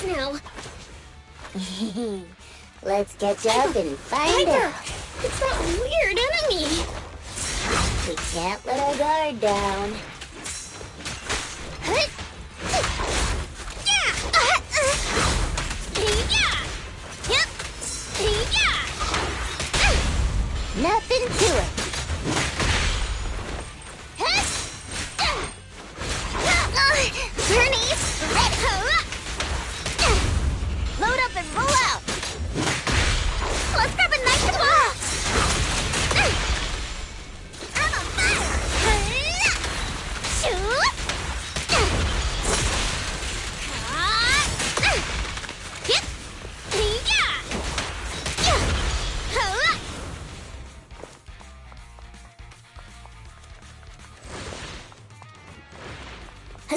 now. Let's catch up and find out. It's that weird enemy. We can't let our guard down. Nothing to it. Burnice, Load up and roll out. let's grab a knife and I'm on fire. Shoot.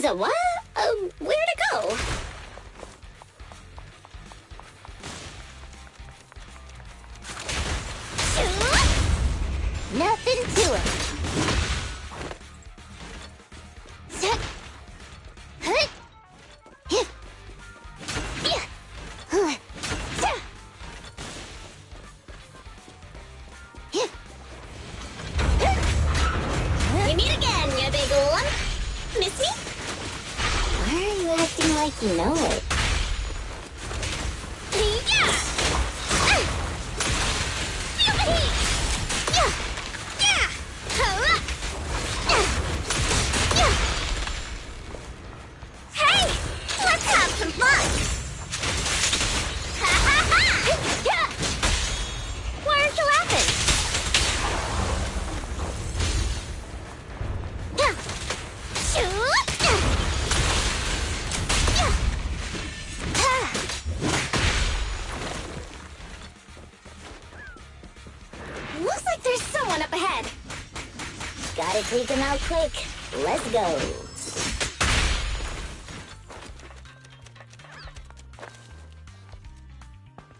So what? Where to go? Nothing to it. You meet again, you big one. Miss me? Why are you acting like you know it? Hey, let's have some fun. Why aren't you laughing? Looks like there's someone up ahead. Gotta take him out quick. Let's go.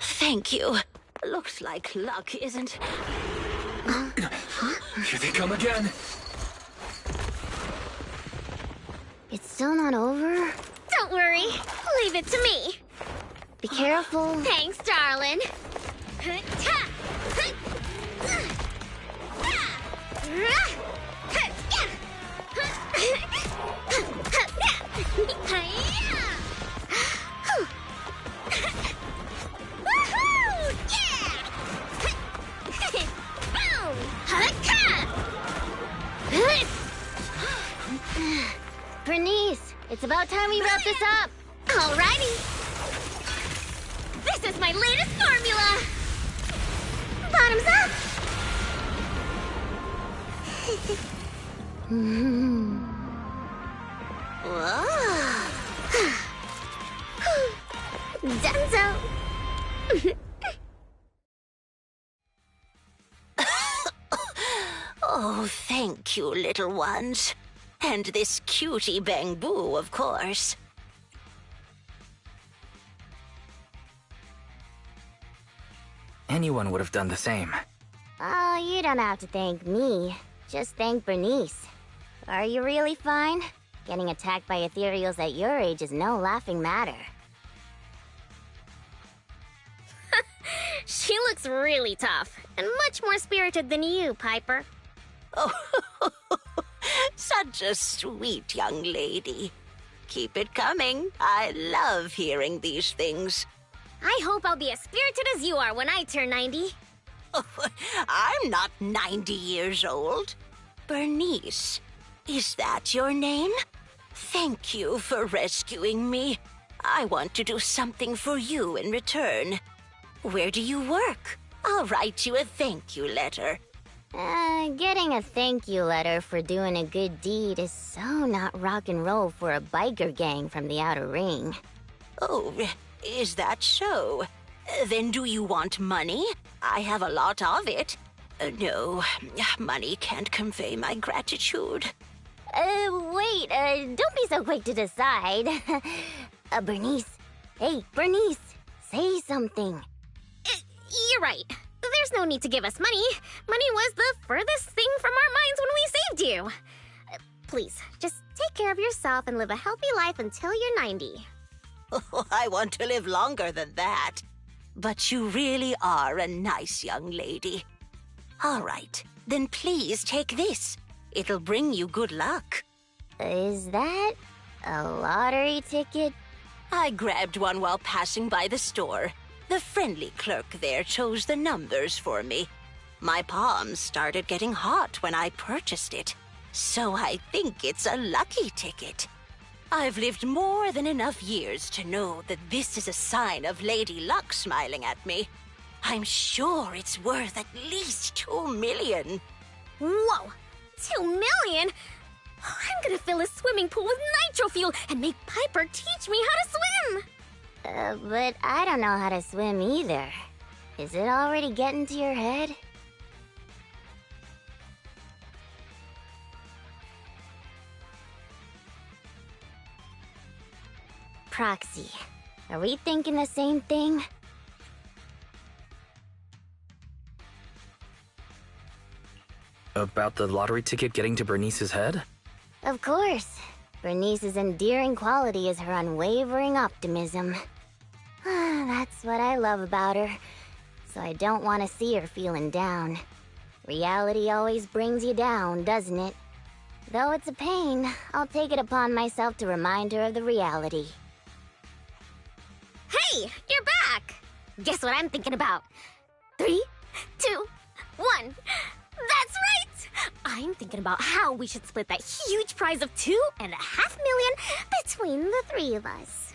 Thank you. Looks like luck isn't... Here they come again. It's still not over? Don't worry. Leave it to me. Be careful. Thanks, darling. Burnice, it's about time we wrap this up. Alrighty. This is my latest formula. Bottoms up. Dunzo. Oh, thank you, little ones. And this cutie Bang-Boo, of course. Anyone would have done the same. Oh, you don't have to thank me. Just thank Burnice. Are you really fine? Getting attacked by ethereals at your age is no laughing matter. She looks really tough and much more spirited than you, Piper. Oh, such a sweet young lady. Keep it coming. I love hearing these things. I hope I'll be as spirited as you are when I turn 90. I'm not 90 years old. Burnice, is that your name? Thank you for rescuing me. I want to do something for you in return. Where do you work? I'll write you a thank you letter. Getting a thank you letter for doing a good deed is so not rock and roll for a biker gang from the outer ring. Oh, is that so? Then do you want money? I have a lot of it. No, money can't convey my gratitude. Wait, don't be so quick to decide. Burnice. Hey, Burnice, say something. You're right. There's no need to give us money. Money was the furthest thing from our minds when we saved you. Please, just take care of yourself and live a healthy life until you're 90. I want to live longer than that. But you really are a nice young lady. All right, then please take this. It'll bring you good luck. Is that a lottery ticket? I grabbed one while passing by the store. The friendly clerk there chose the numbers for me. My palms started getting hot when I purchased it, so I think it's a lucky ticket. I've lived more than enough years to know that this is a sign of Lady Luck smiling at me. I'm sure it's worth at least 2 million. Whoa! 2 million? I'm gonna fill a swimming pool with nitro fuel and make Piper teach me how to swim! But I don't know how to swim either. Is it already getting to your head? Proxy, are we thinking the same thing? About the lottery ticket getting to Burnice's head? Of course. Burnice's endearing quality is her unwavering optimism. That's what I love about her. So I don't want to see her feeling down. Reality always brings you down, doesn't it? Though it's a pain, I'll take it upon myself to remind her of the reality. Hey, you're back! Guess what I'm thinking about? 3, 2, 1. That's right! I'm thinking about how we should split that huge prize of 2.5 million between the 3 of us.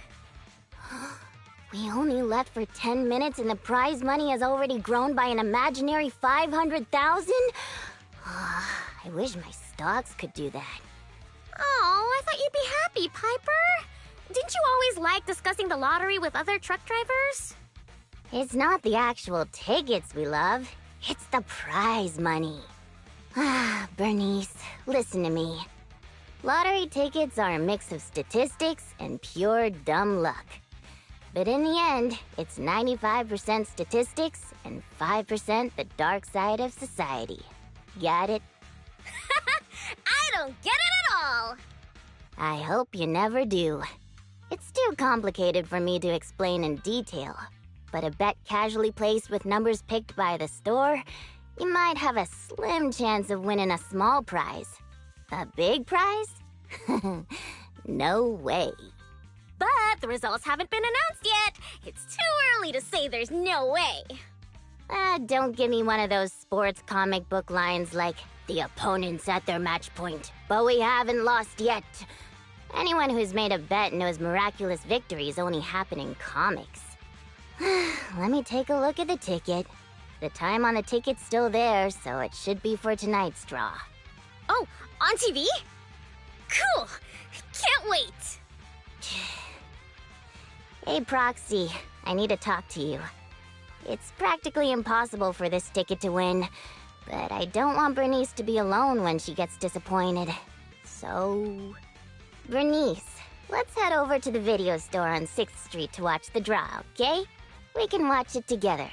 We only left for 10 minutes and the prize money has already grown by an imaginary 500,000? I wish my stocks could do that. Oh, I thought you'd be happy, Piper. Didn't you always like discussing the lottery with other truck drivers? It's not the actual tickets we love. It's the prize money. Burnice, listen to me. Lottery tickets are a mix of statistics and pure dumb luck. But in the end, it's 95% statistics and 5% the dark side of society. Got it? I don't get it at all! I hope you never do. It's too complicated for me to explain in detail. But a bet casually placed with numbers picked by the store, you might have a slim chance of winning a small prize. A big prize? No way. But the results haven't been announced yet. It's too early to say there's no way. Don't give me one of those sports comic book lines like, the opponent's at their match point, but we haven't lost yet. Anyone who's made a bet knows miraculous victories only happen in comics. Let me take a look at the ticket. The time on the ticket's still there, so it should be for tonight's draw. Oh, on TV? Cool! Can't wait! Hey, Proxy, I need to talk to you. It's practically impossible for this ticket to win, but I don't want Burnice to be alone when she gets disappointed. So... Burnice, let's head over to the video store on 6th Street to watch the draw, okay? We can watch it together.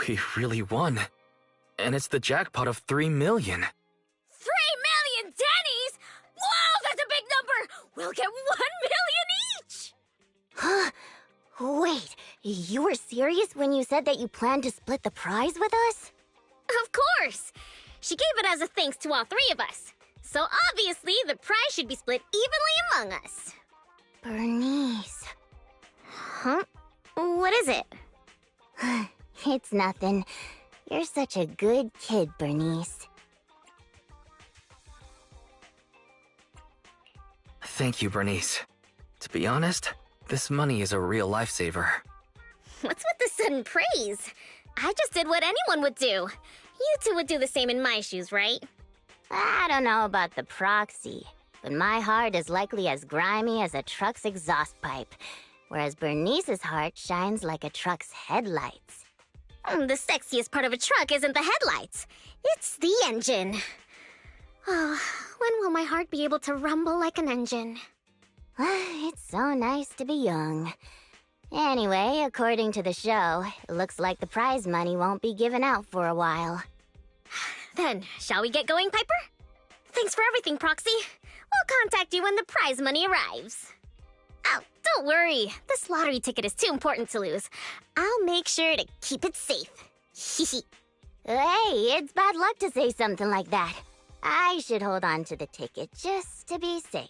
We really won. And it's the jackpot of 3 million. 3 million Denny's? Whoa, that's a big number! We'll get 1 million each! Wait, you were serious when you said that you planned to split the prize with us? Of course! She gave it as a thanks to all 3 of us. So obviously, the prize should be split evenly among us. Burnice. Huh? What is it? It's nothing. You're such a good kid, Burnice. Thank you, Burnice. To be honest, this money is a real lifesaver. What's with the sudden praise? I just did what anyone would do. You two would do the same in my shoes, right? I don't know about the proxy, but my heart is likely as grimy as a truck's exhaust pipe, whereas Burnice's heart shines like a truck's headlights. The sexiest part of a truck isn't the headlights. It's the engine. Oh, when will my heart be able to rumble like an engine? It's so nice to be young. Anyway, according to the show, it looks like the prize money won't be given out for a while. Then, shall we get going, Piper? Thanks for everything, Proxy. We'll contact you when the prize money arrives. Oh, don't worry. This lottery ticket is too important to lose. I'll make sure to keep it safe. Hey, it's bad luck to say something like that. I should hold on to the ticket just to be safe.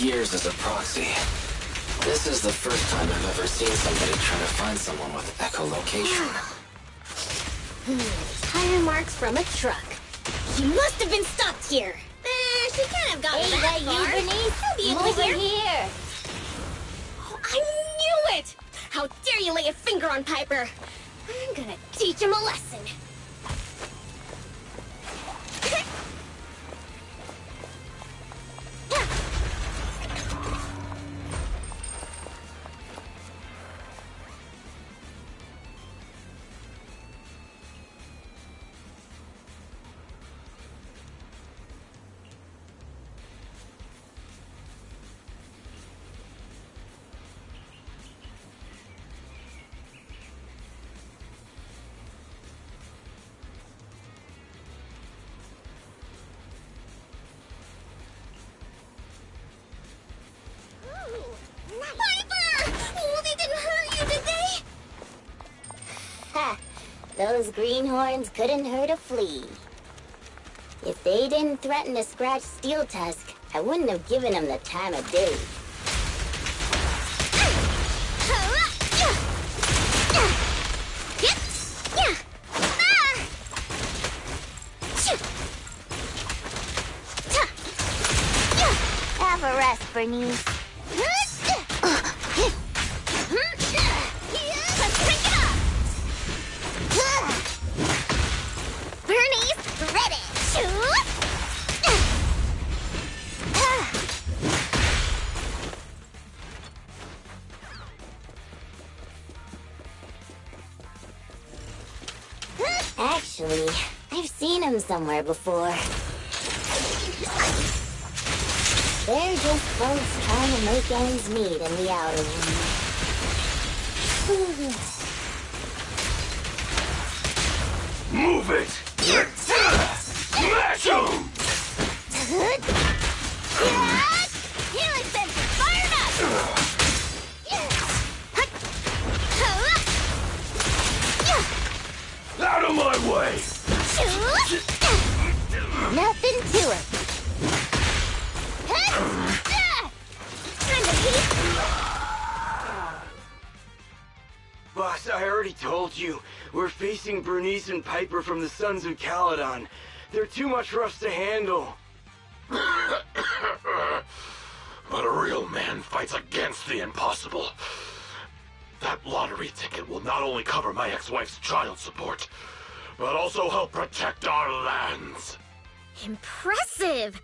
years as a proxy. This is the first time I've ever seen somebody try to find someone with echolocation. Tire marks from a truck. He must have been stopped here. She can't have gotten that Hey, far. that you, Burnice? He'll be able Move to hear. it here. Oh, I knew it! How dare you lay a finger on Piper? I'm gonna teach him a lesson. Piper! Oh, they didn't hurt you, did they? Ha! Those greenhorns couldn't hurt a flea. If they didn't threaten to scratch Steel Tusk, I wouldn't have given them the time of day. Have a rest, Burnice. Burnice, ready! Actually, I've seen him somewhere before. They're just folks trying to make ends meet in the outer room. Move it! Smash him! Healing sensor fired up! Out of my way! Nothing to it. Boss, I already told you. We're facing Burnice and Piper from the Sons of Caledon. They're too much for us to handle. But a real man fights against the impossible. That lottery ticket will not only cover my ex-wife's child support, but also help protect our lands. Impressive!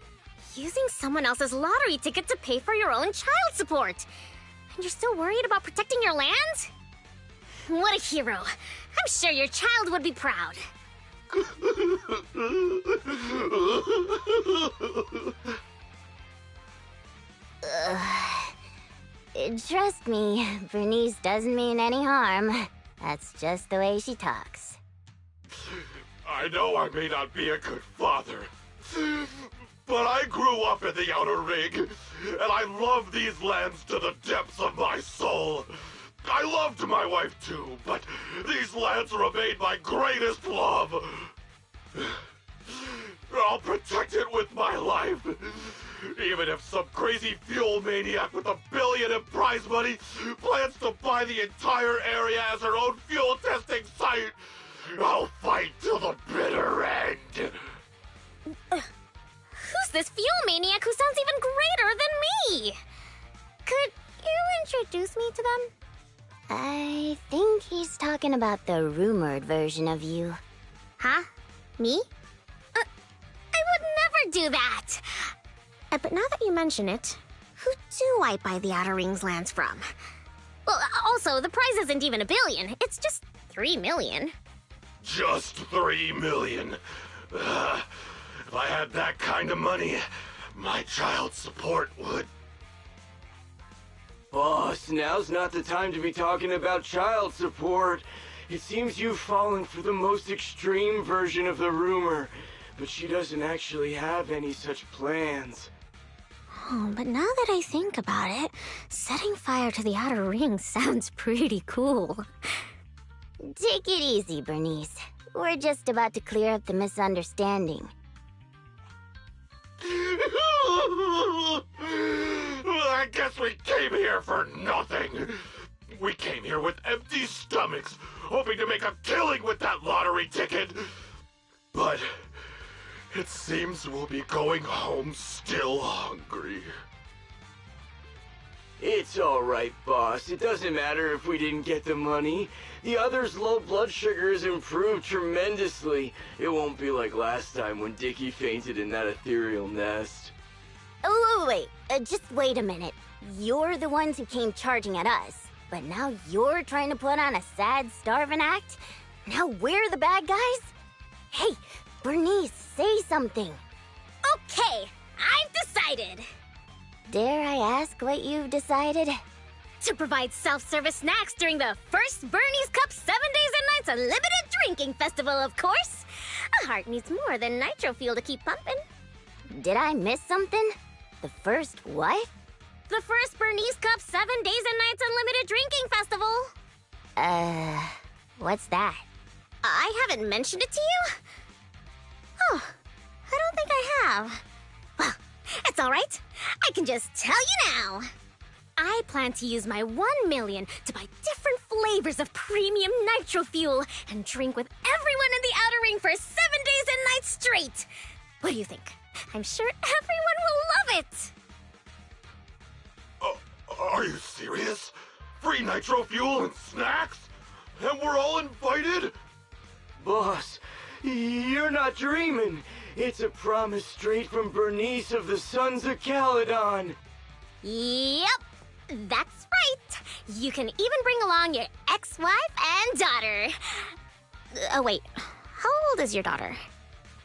Using someone else's lottery ticket to pay for your own child support. And you're still worried about protecting your land? What a hero. I'm sure your child would be proud. Trust me, Burnice doesn't mean any harm. That's just the way she talks. I know I may not be a good father, but I grew up in the Outer Ring, and I love these lands to the depths of my soul. I loved my wife too, but these lands remain my greatest love. I'll protect it with my life. Even if some crazy fuel maniac with $1 billion in prize money plans to buy the entire area as her own fuel testing site, I'll fight till the bitter end. Who's this fuel maniac who sounds even greater than me? Could you introduce me to them? I think he's talking about the rumored version of you. Huh? Me? I would never do that! But now that you mention it, who do I buy the Outer Rings lands from? Well, also, the prize isn't even $1 billion. It's just 3 million. Just 3 million. If I had that kind of money, my child support would... Boss, now's not the time to be talking about child support. It seems you've fallen for the most extreme version of the rumor, but she doesn't actually have any such plans. Oh, but now that I think about it, setting fire to the Outer Rings sounds pretty cool. Take it easy, Burnice. We're just about to clear up the misunderstanding. I guess we came here for nothing. We came here with empty stomachs, hoping to make a killing with that lottery ticket. But it seems we'll be going home still hungry. It's alright, boss. It doesn't matter if we didn't get the money. The other's low blood sugar has improved tremendously. It won't be like last time when Dickie fainted in that ethereal nest. Oh, wait. Just wait a minute. You're the ones who came charging at us. But now you're trying to put on a sad, starving act? Now we're the bad guys? Hey, Burnice, say something. Okay, I've decided. Dare I ask what you've decided? To provide self-service snacks during the first Burnice Cup 7 Days and Nights Unlimited Drinking Festival, of course. A heart needs more than nitro fuel to keep pumping. Did I miss something? The first what? The first Burnice Cup 7 Days and Nights Unlimited Drinking Festival. What's that? I haven't mentioned it to you? Oh, I don't think I have. Well, it's all right. I can just tell you now. I plan to use my 1 million to buy different flavors of premium nitro fuel and drink with everyone in the outer ring for 7 days and nights straight. What do you think? I'm sure everyone will love it. Are you serious? Free nitro fuel and snacks? And we're all invited? Boss, you're not dreaming. It's a promise straight from Burnice of the Sons of Caledon. Yep, that's right. You can even bring along your ex-wife and daughter. Oh, wait. How old is your daughter?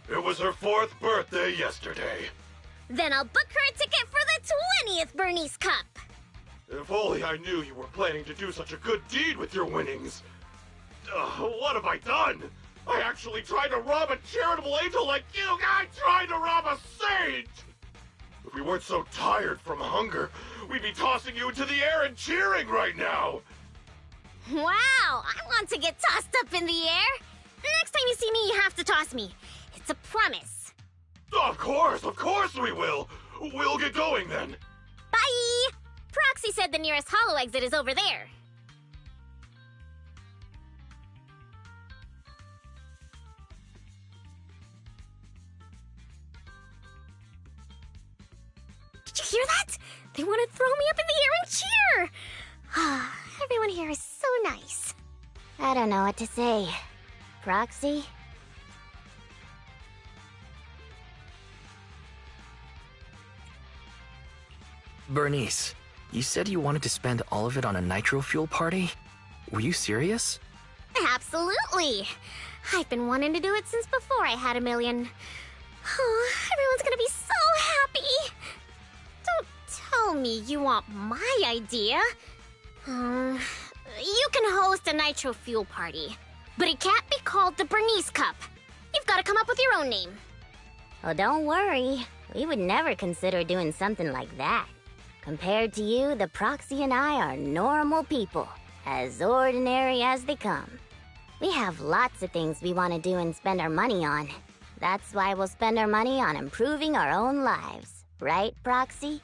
It was her 4th birthday yesterday. Then I'll book her a ticket for the 20th Burnice Cup. If only I knew you were planning to do such a good deed with your winnings. What have I done? I actually tried to rob a charitable angel like you. I tried to rob a saint! If we weren't so tired from hunger, we'd be tossing you into the air and cheering right now. Wow, I want to get tossed up in the air. Next time you see me, you have to toss me. It's a promise. Of course we will. We'll get going then. Bye! Proxy said the nearest hollow exit is over there. Did you hear that? They want to throw me up in the air and cheer! Everyone here is so nice. I don't know what to say. Proxy? Burnice, you said you wanted to spend all of it on a nitro fuel party? Were you serious? Absolutely! I've been wanting to do it since before I had 1 million. Oh, everyone's gonna be so happy! Don't tell me you want my idea. You can host a nitro fuel party, but it can't be called the Burnice Cup. You've got to come up with your own name. Oh, don't worry. We would never consider doing something like that. Compared to you, the Proxy and I are normal people, as ordinary as they come. We have lots of things we want to do and spend our money on. That's why we'll spend our money on improving our own lives. Right, Proxy?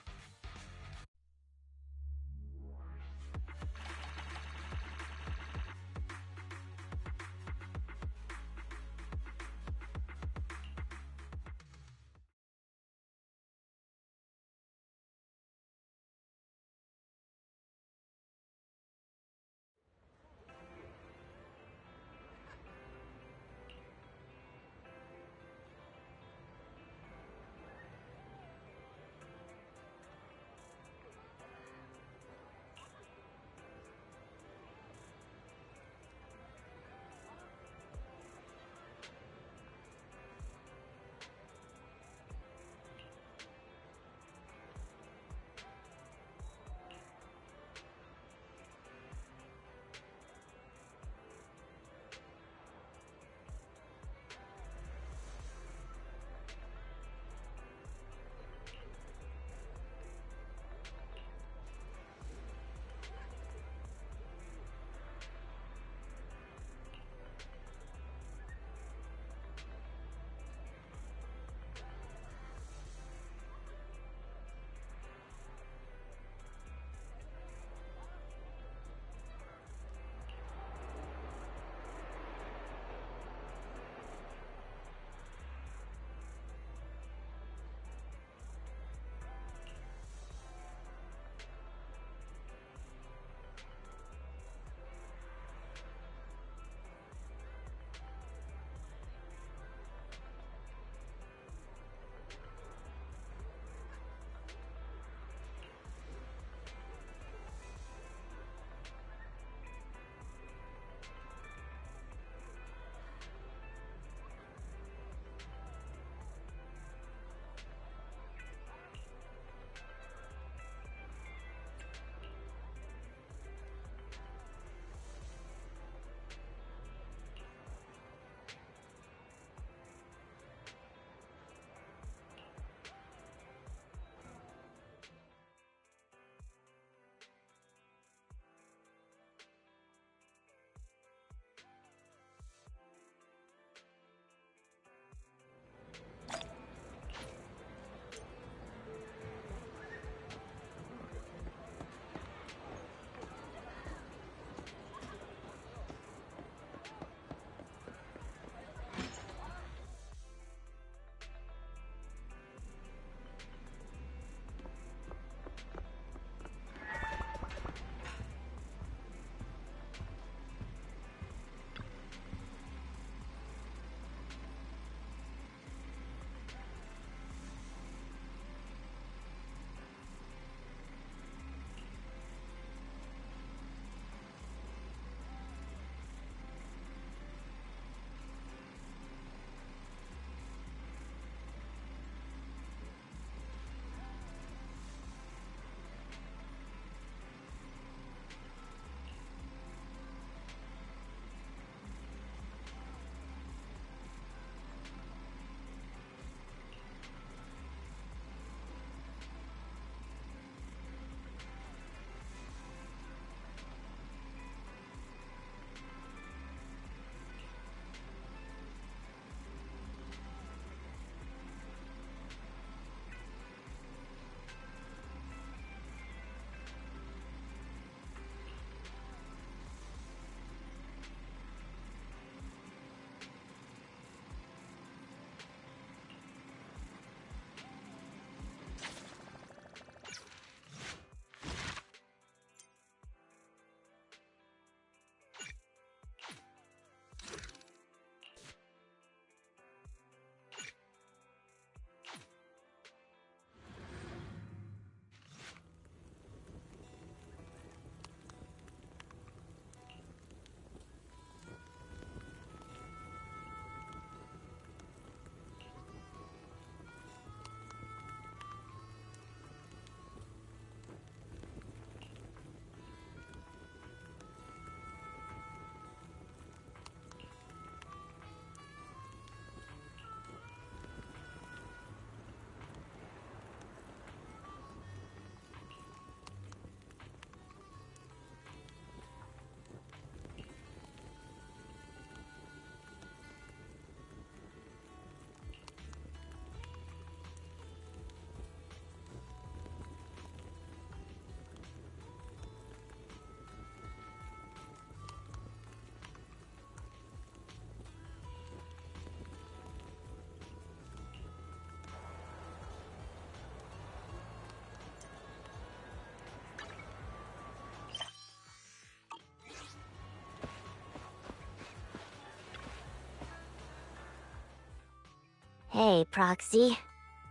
Hey, Proxy.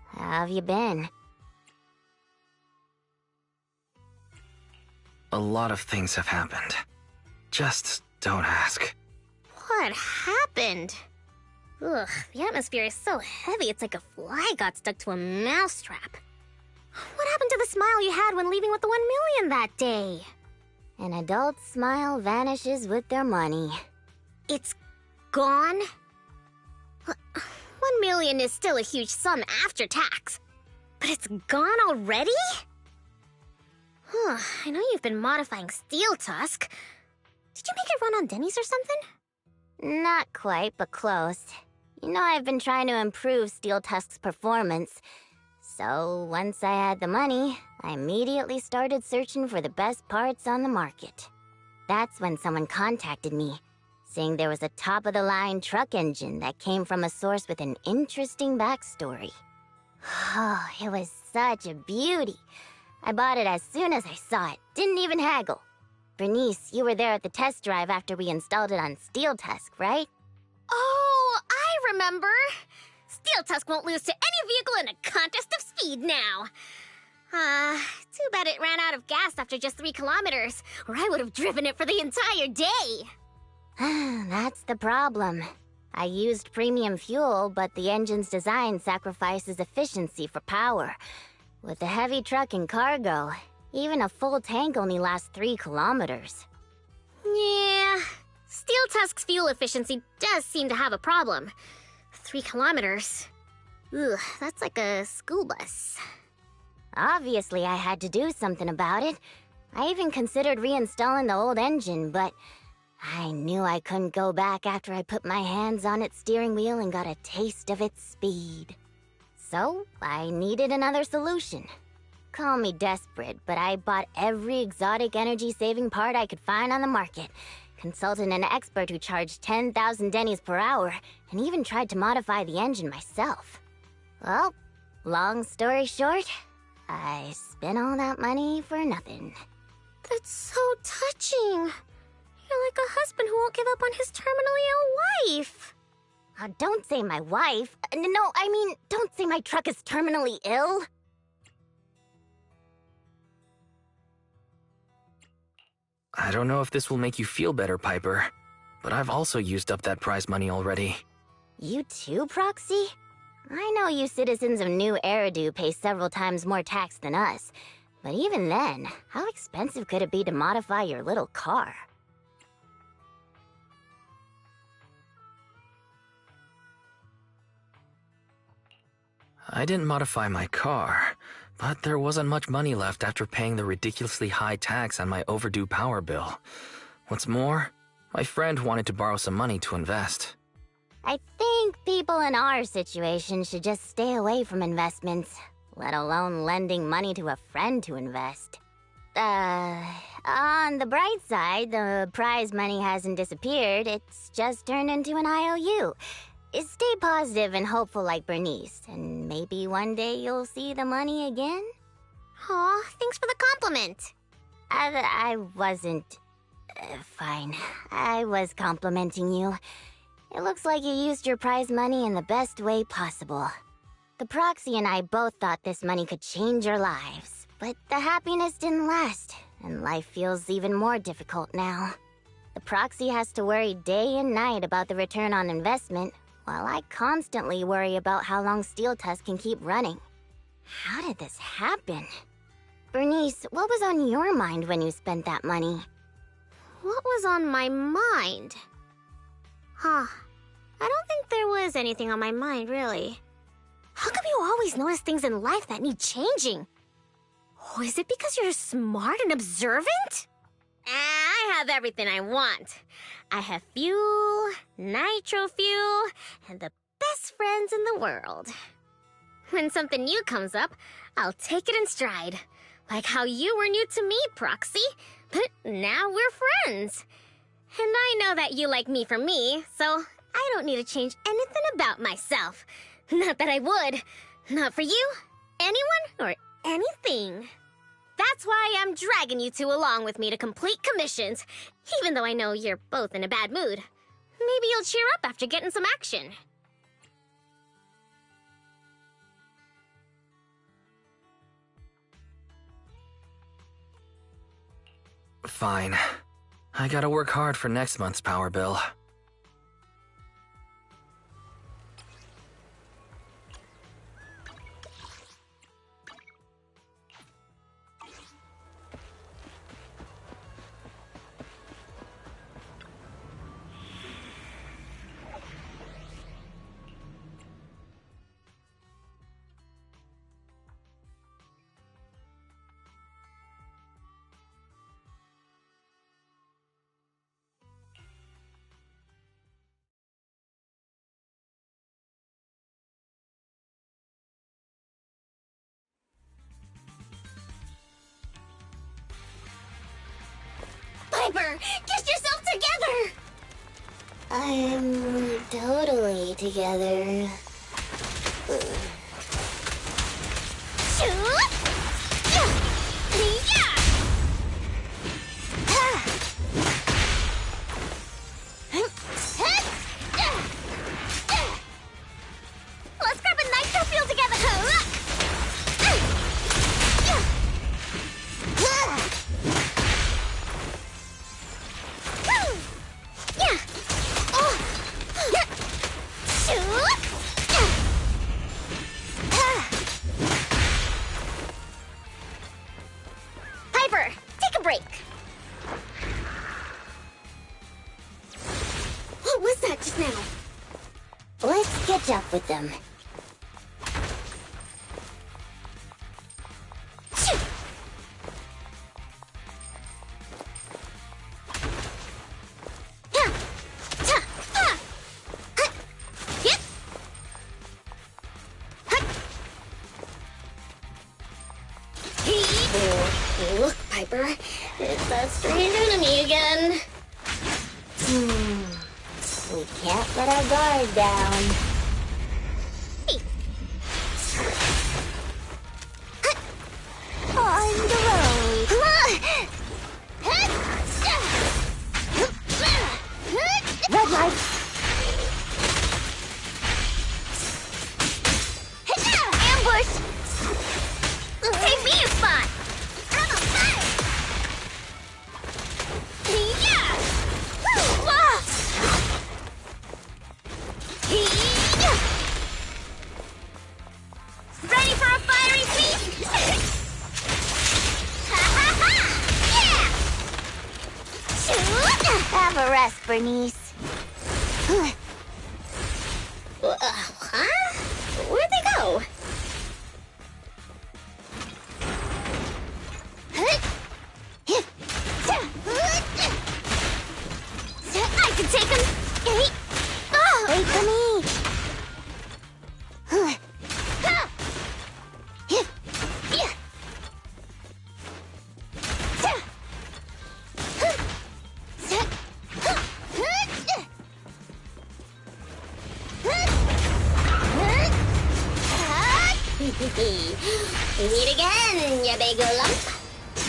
How have you been? A lot of things have happened. Just don't ask. What happened? Ugh, the atmosphere is so heavy it's like a fly got stuck to a mousetrap. What happened to the smile you had when leaving with the 1 million that day? An adult's smile vanishes with their money. It's gone? 1 million is still a huge sum after tax. But it's gone already? I know you've been modifying Steel Tusk. Did you make it run on Denny's or something? Not quite, but close. You know, I've been trying to improve Steel Tusk's performance. So, once I had the money, I immediately started searching for the best parts on the market. That's when someone contacted me, saying there was a top-of-the-line truck engine that came from a source with an interesting backstory. Oh, it was such a beauty. I bought it as soon as I saw it, didn't even haggle. Burnice, you were there at the test drive after we installed it on Steel Tusk, right? Oh, I remember! Steel Tusk won't lose to any vehicle in a contest of speed now. Too bad it ran out of gas after just 3 kilometers, or I would have driven it for the entire day. That's the problem. I used premium fuel, but the engine's design sacrifices efficiency for power. With a heavy truck and cargo, even a full tank only lasts 3 kilometers. Yeah, Steel Tusk's fuel efficiency does seem to have a problem. 3 kilometers. Ugh, that's like a school bus. Obviously, I had to do something about it. I even considered reinstalling the old engine, but I knew I couldn't go back after I put my hands on its steering wheel and got a taste of its speed. So, I needed another solution. Call me desperate, but I bought every exotic energy-saving part I could find on the market, consulted an expert who charged 10,000 Denny's per hour, and even tried to modify the engine myself. Well, long story short, I spent all that money for nothing. That's so touching. You're like a husband who won't give up on his terminally ill wife. Don't say my wife. No, I mean, don't say my truck is terminally ill. I don't know if this will make you feel better, Piper, but I've also used up that prize money already. You too, Proxy? I know you citizens of New Eridu pay several times more tax than us, but even then, how expensive could it be to modify your little car? I didn't modify my car, but there wasn't much money left after paying the ridiculously high tax on my overdue power bill. What's more, my friend wanted to borrow some money to invest. I think people in our situation should just stay away from investments, let alone lending money to a friend to invest. On the bright side, the prize money hasn't disappeared, it's just turned into an IOU. Stay positive and hopeful like Burnice, and maybe one day you'll see the money again? Aw, thanks for the compliment. I wasn't... fine. I was complimenting you. It looks like you used your prize money in the best way possible. The Proxy and I both thought this money could change our lives, but the happiness didn't last, and life feels even more difficult now. The Proxy has to worry day and night about the return on investment, while I constantly worry about how long Steel Tusk can keep running. How did this happen? Burnice, what was on your mind when you spent that money? What was on my mind? I don't think there was anything on my mind, really. How come you always notice things in life that need changing? Oh, is it because you're smart and observant? I have everything I want. I have fuel, nitro fuel, and the best friends in the world. When something new comes up, I'll take it in stride. Like how you were new to me, Proxy, but now we're friends. And I know that you like me for me, so I don't need to change anything about myself. Not that I would. Not for you, anyone, or anything. That's why I'm dragging you two along with me to complete commissions, even though I know you're both in a bad mood. Maybe you'll cheer up after getting some action. Fine. I gotta work hard for next month's power bill. Piper, get yourself together! I'm totally together. Shoot! Yeah! Let's grab a nitro fuel together! Piper, take a break. What was that just now? Let's catch up with them. Look, Piper, it's that strange enemy again. We can't let our guard down. On the road. Red light. Ambush! Take me a spot! Yeah! Ready for a fiery feast? Yeah! Shoot! Have a rest, Burnice. Huh? Where'd they go? I can take him. Wait for me. Meet again, ya big lump.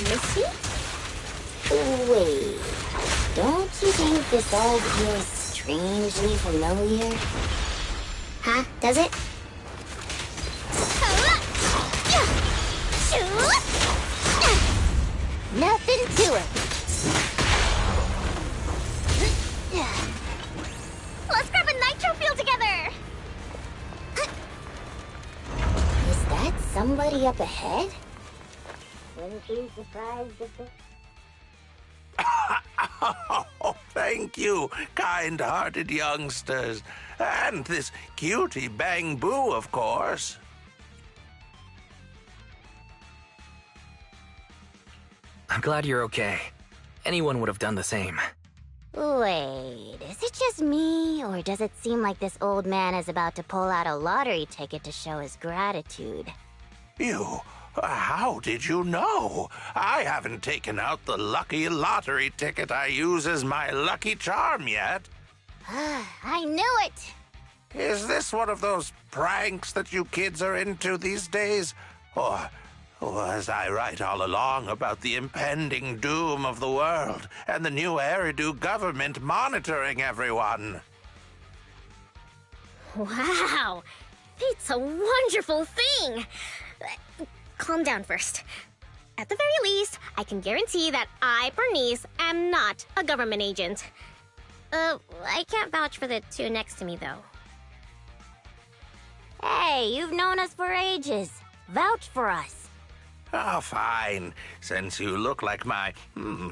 Missy? Wait. Don't you think this all feels strangely familiar? Huh? Does it? Nothing to it. Let's grab a nitro fuel together! Is that somebody up ahead? Wouldn't be surprised if it... Oh, thank you, kind-hearted youngsters. And this cutie Bang Boo, of course. I'm glad you're okay. Anyone would have done the same. Wait, is it just me, or does it seem like this old man is about to pull out a lottery ticket to show his gratitude? How did you know? I haven't taken out the lucky lottery ticket I use as my lucky charm yet. I knew it! Is this one of those pranks that you kids are into these days? Or was I right all along about the impending doom of the world and the new Eridu government monitoring everyone? Wow! It's a wonderful thing! Calm down first. At the very least, I can guarantee that I, Burnice, am not a government agent. I can't vouch for the two next to me, though. Hey, you've known us for ages. Vouch for us. Oh, fine. Since you look like my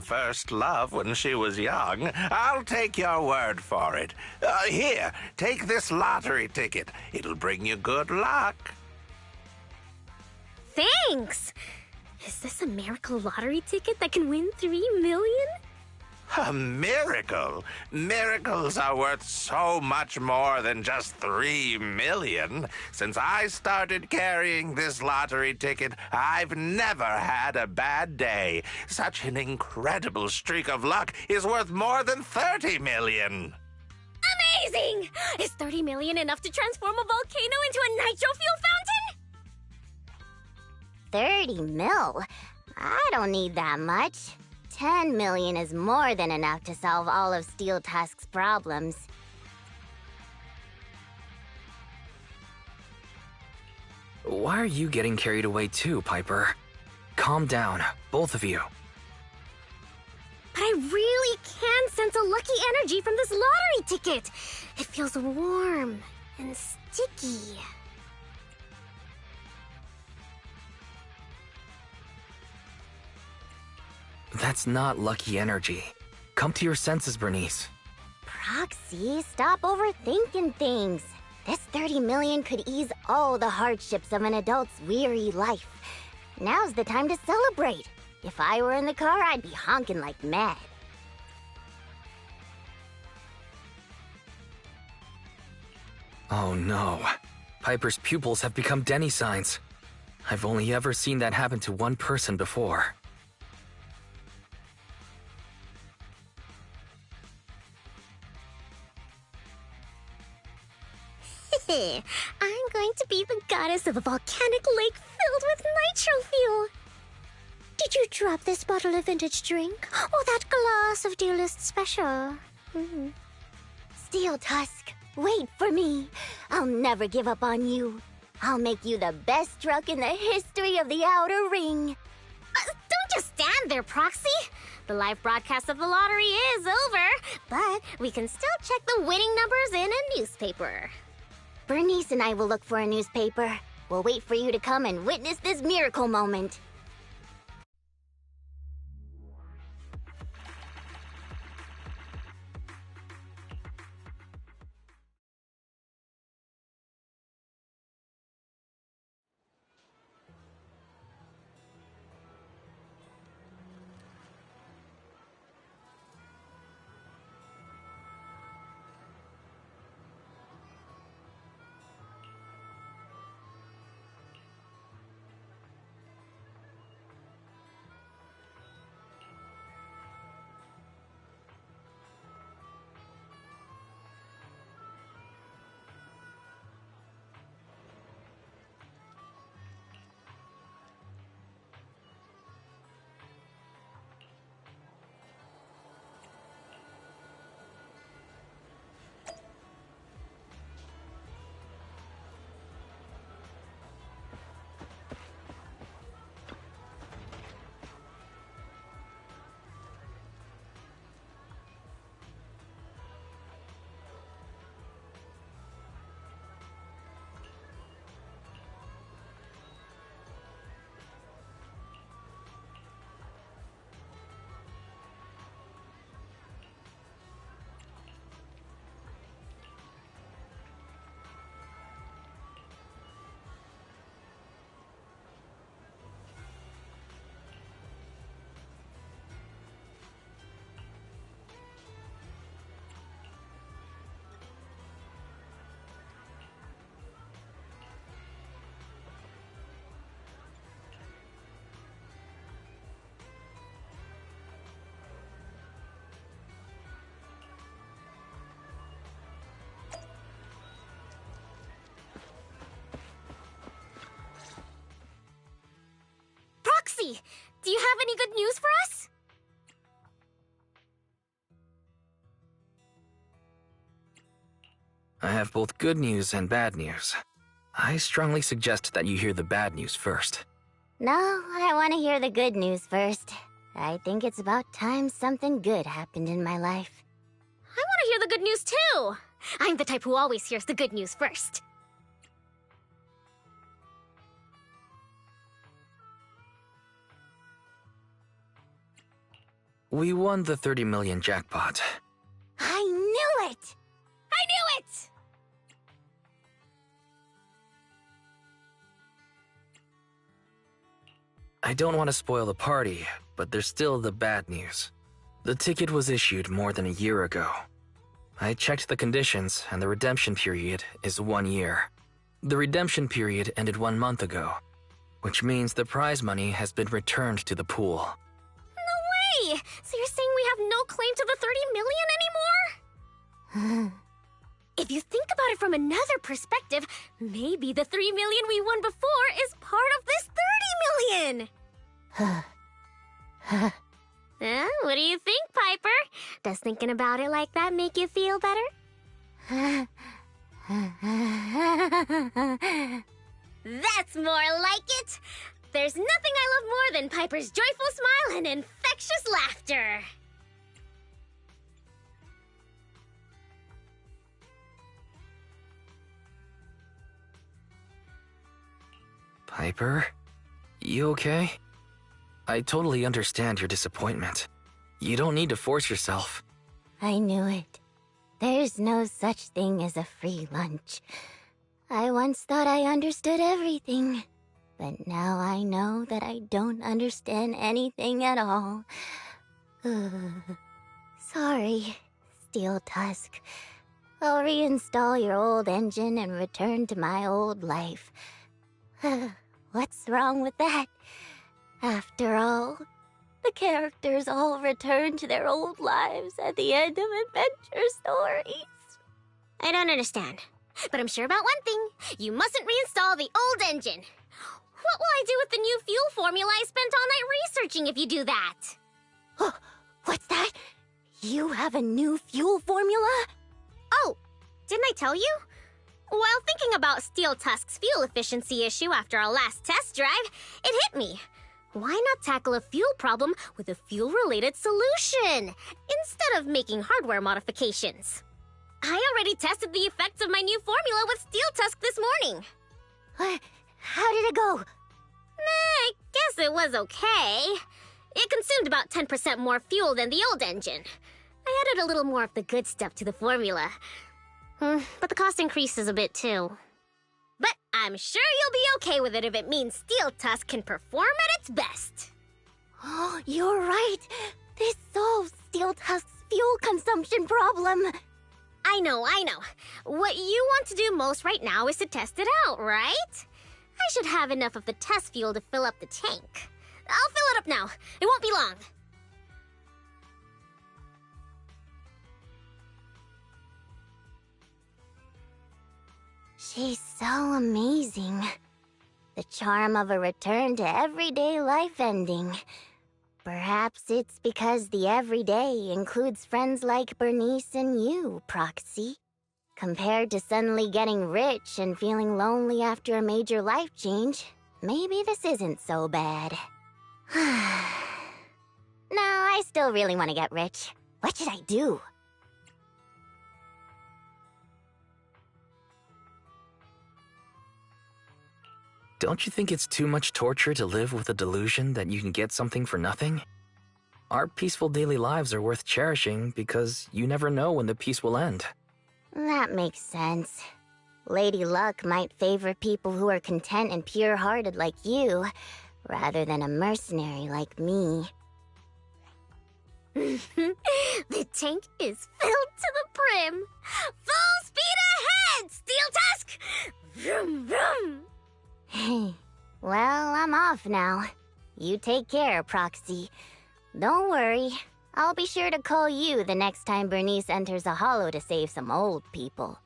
first love when she was young, I'll take your word for it. Here, take this lottery ticket. It'll bring you good luck. Thanks! Is this a miracle lottery ticket that can win 3 million? A miracle? Miracles are worth so much more than just 3 million. Since I started carrying this lottery ticket, I've never had a bad day. Such an incredible streak of luck is worth more than 30 million. Amazing! Is 30 million enough to transform a volcano into a nitro fuel fountain? 30 mil? I don't need that much. 10 million is more than enough to solve all of Steel Tusk's problems. Why are you getting carried away too, Piper? Calm down, both of you. But I really can sense a lucky energy from this lottery ticket. It feels warm and sticky. That's not lucky energy. Come to your senses, Burnice. Proxy, stop overthinking things. This 30 million could ease all the hardships of an adult's weary life. Now's the time to celebrate. If I were in the car, I'd be honking like mad. Oh no. Piper's pupils have become Denny signs. I've only ever seen that happen to one person before. I'm going to be the goddess of a volcanic lake filled with nitro fuel. Did you drop this bottle of vintage drink? Or that glass of dearest special? Steel Tusk, wait for me. I'll never give up on you. I'll make you the best truck in the history of the Outer Ring. Don't just stand there, Proxy. The live broadcast of the lottery is over, but we can still check the winning numbers in a newspaper. Burnice and I will look for a newspaper. We'll wait for you to come and witness this miracle moment. Proxy, do you have any good news for us? I have both good news and bad news. I strongly suggest that you hear the bad news first. No, I want to hear the good news first. I think it's about time something good happened in my life. I want to hear the good news too! I'm the type who always hears the good news first. We won the 30 million jackpot. I knew it! I knew it! I don't want to spoil the party, but there's still the bad news. The ticket was issued more than a year ago. I checked the conditions, and the redemption period is 1 year. The redemption period ended 1 month ago, which means the prize money has been returned to the pool. No way! So you're saying we have no claim to the 30 million anymore? If you think about it from another perspective, maybe the 3 million we won before is part of this 30 million! What do you think, Piper? Does thinking about it like that make you feel better? That's more like it! There's nothing I love more than Piper's joyful smile and infectious laughter! Piper? You okay? I totally understand your disappointment. You don't need to force yourself. I knew it. There's no such thing as a free lunch. I once thought I understood everything, but now I know that I don't understand anything at all. Sorry, Steel Tusk. I'll reinstall your old engine and return to my old life. What's wrong with that? After all, the characters all return to their old lives at the end of adventure stories. I don't understand, but I'm sure about one thing. You mustn't reinstall the old engine. What will I do with the new fuel formula I spent all night researching if you do that? Oh, what's that? You have a new fuel formula? Oh, didn't I tell you? While thinking about Steel Tusk's fuel efficiency issue after our last test drive, it hit me. Why not tackle a fuel problem with a fuel-related solution, instead of making hardware modifications? I already tested the effects of my new formula with Steel Tusk this morning. How did it go? I guess it was okay. It consumed about 10% more fuel than the old engine. I added a little more of the good stuff to the formula. But the cost increases a bit too. But I'm sure you'll be okay with it if it means Steel Tusk can perform at its best. Oh, you're right. This solves Steel Tusk's fuel consumption problem. I know. What you want to do most right now is to test it out, right? I should have enough of the test fuel to fill up the tank. I'll fill it up now. It won't be long. She's so amazing. The charm of a return to everyday life ending. Perhaps it's because the everyday includes friends like Burnice and you, Proxy. Compared to suddenly getting rich and feeling lonely after a major life change, maybe this isn't so bad. No, I still really want to get rich. What should I do? Don't you think it's too much torture to live with the delusion that you can get something for nothing? Our peaceful daily lives are worth cherishing because you never know when the peace will end. That makes sense. Lady Luck might favor people who are content and pure-hearted like you, rather than a mercenary like me. The tank is filled to the brim. Full speed ahead, Steel Tusk! Vroom, vroom! Well, I'm off now. You take care, Proxy. Don't worry. I'll be sure to call you the next time Burnice enters a hollow to save some old people.